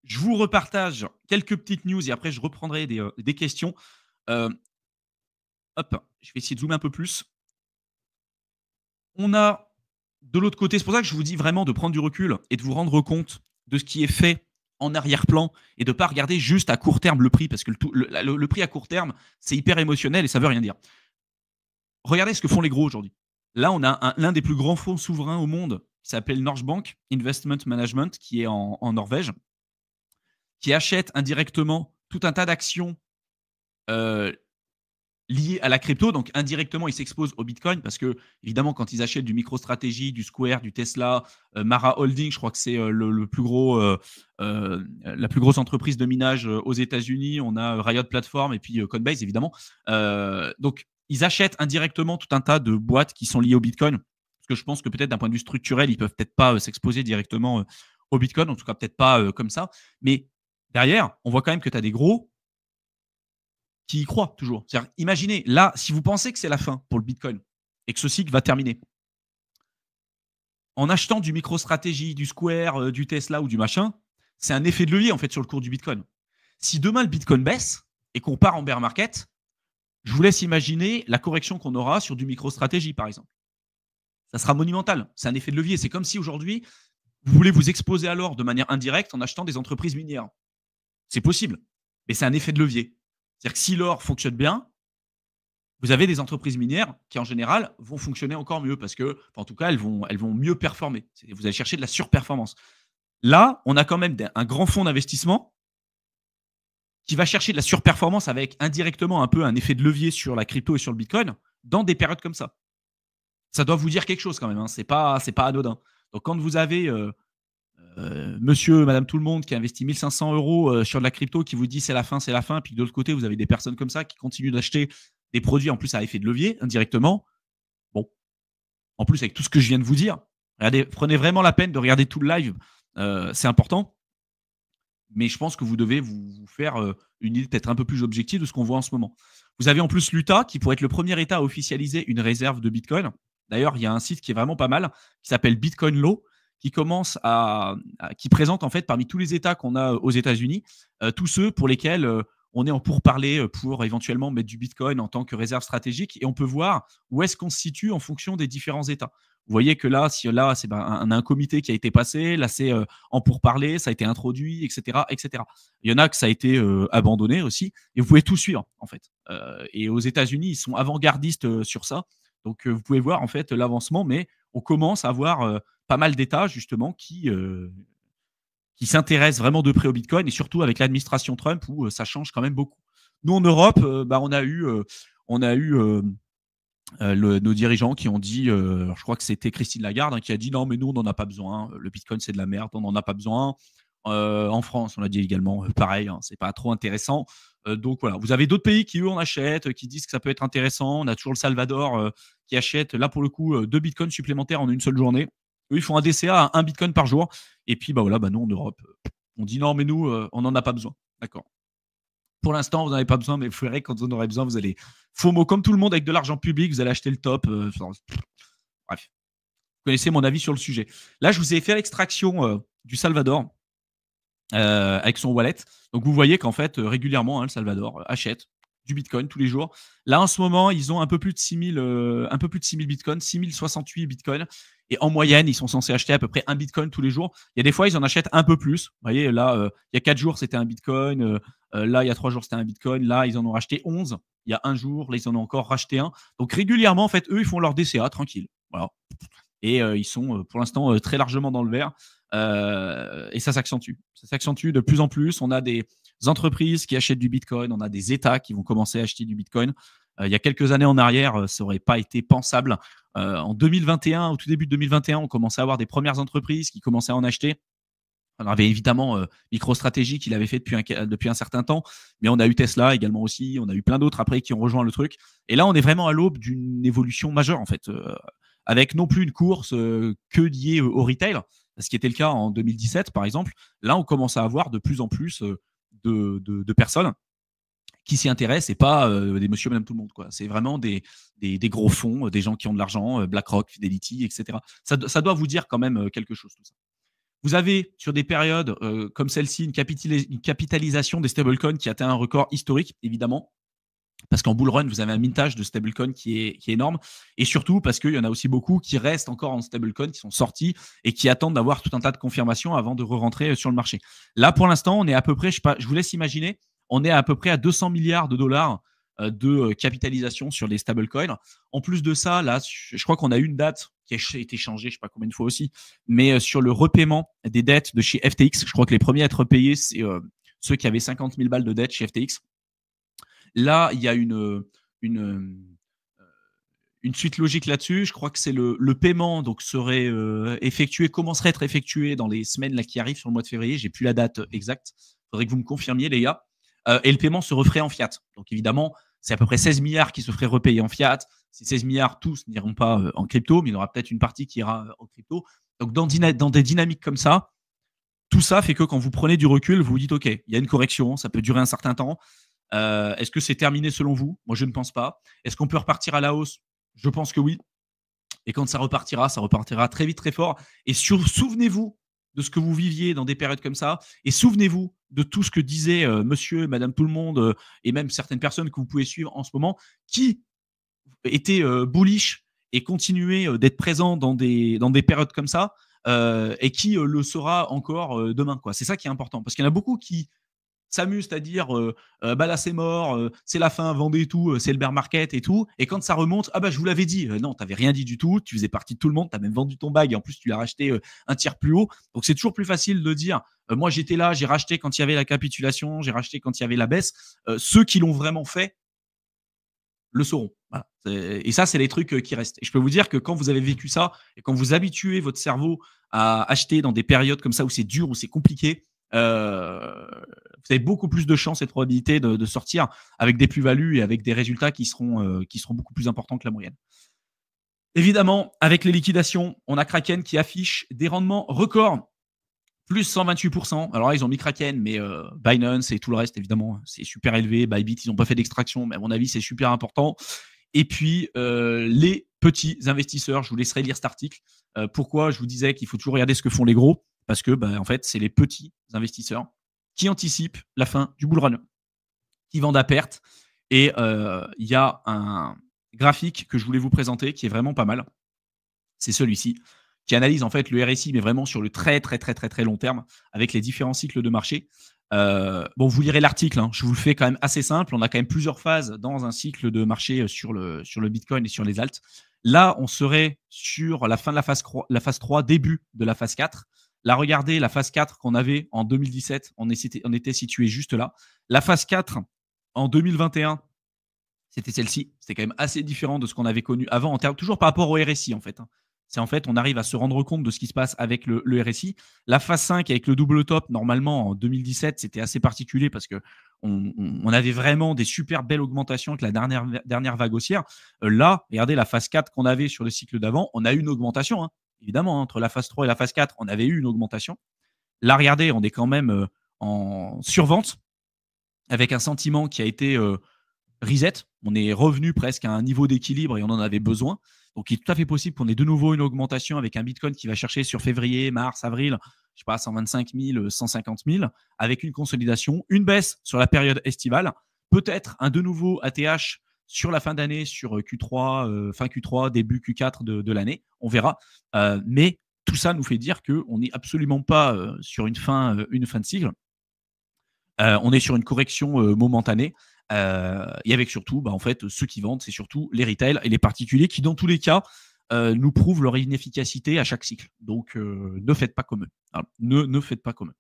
Je vous repartage quelques petites news et après je reprendrai des questions. Euh, Hop, je vais essayer de zoomer un peu plus. On a de l'autre côté, c'est pour ça que je vous dis vraiment de prendre du recul et de vous rendre compte de ce qui est fait en arrière-plan et de ne pas regarder juste à court terme le prix, parce que le prix à court terme, c'est hyper émotionnel et ça veut rien dire. Regardez ce que font les gros aujourd'hui. Là, on a l'un des plus grands fonds souverains au monde qui s'appelle Norges Bank Investment Management, qui est en Norvège, qui achète indirectement tout un tas d'actions euh, liées à la crypto. Donc, indirectement, ils s'exposent au Bitcoin parce que, évidemment, quand ils achètent du MicroStrategy, du Square, du Tesla, Mara Holding, je crois que c'est le plus gros, la plus grosse entreprise de minage aux États-Unis. On a Riot Platform et puis Coinbase, évidemment. Donc, ils achètent indirectement tout un tas de boîtes qui sont liées au Bitcoin. Parce que je pense que peut-être d'un point de vue structurel, ils peuvent peut-être pas s'exposer directement au Bitcoin, en tout cas peut-être pas comme ça. Mais derrière, on voit quand même que tu as des gros qui y croient toujours. Imaginez, là, si vous pensez que c'est la fin pour le Bitcoin et que ce cycle va terminer, en achetant du MicroStrategy, du Square, du Tesla ou du machin, c'est un effet de levier en fait sur le cours du Bitcoin. Si demain le Bitcoin baisse et qu'on part en bear market, je vous laisse imaginer la correction qu'on aura sur du MicroStrategy par exemple. Ça sera monumental. C'est un effet de levier. C'est comme si aujourd'hui, vous voulez vous exposer à l'or de manière indirecte en achetant des entreprises minières. C'est possible, mais c'est un effet de levier. C'est-à-dire que si l'or fonctionne bien, vous avez des entreprises minières qui, en général, vont fonctionner encore mieux parce que, en tout cas, elles vont mieux performer. Vous allez chercher de la surperformance. Là, on a quand même un grand fonds d'investissement qui va chercher de la surperformance avec indirectement un peu un effet de levier sur la crypto et sur le Bitcoin dans des périodes comme ça. Ça doit vous dire quelque chose quand même. Hein. C'est pas anodin. Donc, quand vous avez monsieur, madame tout le monde qui investit 1 500 € sur de la crypto, qui vous dit c'est la fin, puis de l'autre côté, vous avez des personnes comme ça qui continuent d'acheter des produits en plus à effet de levier indirectement. Bon, en plus avec tout ce que je viens de vous dire, regardez, prenez vraiment la peine de regarder tout le live, c'est important. Mais je pense que vous devez vous faire une idée peut-être un peu plus objective de ce qu'on voit en ce moment. Vous avez en plus l'Utah qui pourrait être le premier État à officialiser une réserve de Bitcoin. D'ailleurs, il y a un site qui est vraiment pas mal qui s'appelle Bitcoin Law qui qui présente en fait parmi tous les États qu'on a aux États-Unis, tous ceux pour lesquels on est en pourparlers pour éventuellement mettre du Bitcoin en tant que réserve stratégique et on peut voir où est-ce qu'on se situe en fonction des différents États. Vous voyez que là, c'est on a un comité qui a été passé, là c'est en pourparlers, ça a été introduit, etc., etc. Il y en a que ça a été abandonné aussi, et vous pouvez tout suivre en fait. Et aux États-Unis, ils sont avant-gardistes sur ça, donc vous pouvez voir en fait l'avancement, mais on commence à avoir pas mal d'États justement qui s'intéressent vraiment de près au Bitcoin et surtout avec l'administration Trump où ça change quand même beaucoup. Nous en Europe, on a eu nos dirigeants qui ont dit, je crois que c'était Christine Lagarde qui a dit non mais nous on n'en a pas besoin, le Bitcoin c'est de la merde, on n'en a pas besoin. En France, on l'a dit également, pareil, hein, c'est pas trop intéressant. Donc voilà, vous avez d'autres pays qui eux en achètent, qui disent que ça peut être intéressant. On a toujours le Salvador qui achète là pour le coup 2 bitcoins supplémentaires en une seule journée. Eux ils font un DCA à 1 bitcoin par jour. Et puis voilà, nous en Europe, on dit non mais nous on n'en a pas besoin. D'accord. Pour l'instant, vous n'en avez pas besoin, mais vous verrez quand vous en aurez besoin, vous allez FOMO comme tout le monde avec de l'argent public, vous allez acheter le top. Bref, vous connaissez mon avis sur le sujet. Là, je vous ai fait l'extraction du Salvador avec son wallet. Donc, vous voyez qu'en fait, régulièrement, le Salvador achète du Bitcoin tous les jours. Là, en ce moment, ils ont un peu plus de 6000 Bitcoins, 6068 Bitcoins. Et en moyenne, ils sont censés acheter à peu près 1 Bitcoin tous les jours. Il y a des fois, ils en achètent un peu plus. Vous voyez, là, il y a 4 jours, c'était 1 Bitcoin. Là, il y a 3 jours, c'était 1 Bitcoin. Là, ils en ont racheté 11. Il y a un jour, là, ils en ont encore racheté un. Donc, régulièrement, en fait, eux, ils font leur DCA tranquille. Voilà. Et ils sont, pour l'instant, très largement dans le vert. Et ça s'accentue. Ça s'accentue de plus en plus. On a des entreprises qui achètent du Bitcoin. On a des États qui vont commencer à acheter du Bitcoin. Il y a quelques années en arrière, ça n'aurait pas été pensable. En 2021, au tout début de 2021, on commençait à avoir des premières entreprises qui commençaient à en acheter. On avait évidemment MicroStrategy qui l'avait fait depuis un certain temps, mais on a eu Tesla également aussi, on a eu plein d'autres après qui ont rejoint le truc. Et là, on est vraiment à l'aube d'une évolution majeure en fait, avec non plus une course que liée au retail, ce qui était le cas en 2017 par exemple. Là, on commence à avoir de plus en plus de personnes qui s'y intéressent et pas des monsieur, madame, tout le monde. Quoi. C'est vraiment des gros fonds, des gens qui ont de l'argent, BlackRock, Fidelity, etc. Ça doit vous dire quand même quelque chose tout ça. Vous avez sur des périodes comme celle-ci une capitalisation des stablecoins qui atteint un record historique, évidemment. Parce qu'en bull run, vous avez un mintage de stablecoin qui est énorme. Et surtout parce qu'il y en a aussi beaucoup qui restent encore en stablecoin, qui sont sortis et qui attendent d'avoir tout un tas de confirmations avant de re-rentrer sur le marché. Là, pour l'instant, on est à peu près, je vous laisse imaginer, on est à peu près à 200 milliards de dollars de capitalisation sur les stablecoins. En plus de ça, là, je crois qu'on a une date qui a été changée, je ne sais pas combien de fois aussi, mais sur le repaiement des dettes de chez FTX, je crois que les premiers à être repayés, c'est ceux qui avaient 50 000 balles de dettes chez FTX. Là, il y a une suite logique là-dessus. Je crois que c'est le paiement donc serait commencerait à être effectué dans les semaines là, qui arrivent sur le mois de février. J'ai plus la date exacte. Il faudrait que vous me confirmiez, les gars. Et le paiement se referait en fiat. Donc évidemment, c'est à peu près 16 milliards qui se feraient repayer en fiat. Ces 16 milliards, tous n'iront pas en crypto, mais il y aura peut-être une partie qui ira en crypto. Donc dans des dynamiques comme ça, tout ça fait que quand vous prenez du recul, vous vous dites, OK, il y a une correction, ça peut durer un certain temps. Est-ce que c'est terminé selon vous? Moi, je ne pense pas. Est-ce qu'on peut repartir à la hausse? Je pense que oui. Et quand ça repartira très vite, très fort. Et souvenez-vous de ce que vous viviez dans des périodes comme ça. Et souvenez-vous de tout ce que disaient monsieur, madame, tout le monde, et même certaines personnes que vous pouvez suivre en ce moment, qui étaient bullish et continuaient d'être présents dans des périodes comme ça, et qui le sera encore demain, quoi. C'est ça qui est important. Parce qu'il y en a beaucoup qui s'amusent à dire bah là c'est mort, c'est la fin, vendez tout, c'est le bear market et tout. Et quand ça remonte, ah bah je vous l'avais dit, non, t'avais rien dit du tout, tu faisais partie de tout le monde, t'as même vendu ton bag et en plus tu l'as racheté un tiers plus haut. Donc c'est toujours plus facile de dire moi j'étais là, j'ai racheté quand il y avait la capitulation, j'ai racheté quand il y avait la baisse. Ceux qui l'ont vraiment fait le sauront. Voilà. Et ça, c'est les trucs qui restent. Et je peux vous dire que quand vous avez vécu ça et quand vous habituez votre cerveau à acheter dans des périodes comme ça où c'est dur, où c'est compliqué, vous avez beaucoup plus de chances et de probabilité de sortir avec des plus-values et avec des résultats qui seront beaucoup plus importants que la moyenne. Évidemment, avec les liquidations, on a Kraken qui affiche des rendements records, plus 128%. Alors là, ils ont mis Kraken, mais Binance et tout le reste, évidemment, c'est super élevé. Bybit, ils n'ont pas fait d'extraction, mais à mon avis, c'est super important. Et puis, les petits investisseurs, je vous laisserai lire cet article. Pourquoi je vous disais qu'il faut toujours regarder ce que font les gros? Parce que, en fait, c'est les petits investisseurs qui anticipent la fin du bull run, qui vendent à perte. Et il y a un graphique que je voulais vous présenter qui est vraiment pas mal. C'est celui-ci, qui analyse en fait le RSI, mais vraiment sur le très long terme, avec les différents cycles de marché. Bon, vous lirez l'article, hein, je vous le fais quand même assez simple. On a quand même plusieurs phases dans un cycle de marché sur le Bitcoin et sur les alts. Là, on serait sur la fin de la phase 3, début de la phase 4. Là, regardez la phase 4 qu'on avait en 2017, on était situé juste là. La phase 4 en 2021, c'était celle-ci. C'était quand même assez différent de ce qu'on avait connu avant, toujours par rapport au RSI en fait. C'est en fait, on arrive à se rendre compte de ce qui se passe avec le RSI. La phase 5 avec le double top, normalement en 2017, c'était assez particulier parce que on avait vraiment des super belles augmentations avec la dernière vague haussière. Là, regardez la phase 4 qu'on avait sur le cycle d'avant, on a eu une augmentation. Hein. Évidemment, entre la phase 3 et la phase 4, on avait eu une augmentation. Là, regardez, on est quand même en survente avec un sentiment qui a été reset. On est revenu presque à un niveau d'équilibre et on en avait besoin. Donc, il est tout à fait possible qu'on ait de nouveau une augmentation avec un Bitcoin qui va chercher sur février, mars, avril, je sais pas, 125 000, 150 000, avec une consolidation, une baisse sur la période estivale, peut-être un de nouveau ATH sur la fin d'année, sur Q3, fin Q3, début Q4 de l'année. On verra. Mais tout ça nous fait dire qu'on n'est absolument pas sur une fin de cycle. On est sur une correction momentanée. Et avec surtout, en fait, ceux qui vendent, c'est surtout les retail et les particuliers qui, dans tous les cas, nous prouvent leur inefficacité à chaque cycle. Donc, ne faites pas comme eux. Alors, ne faites pas comme eux.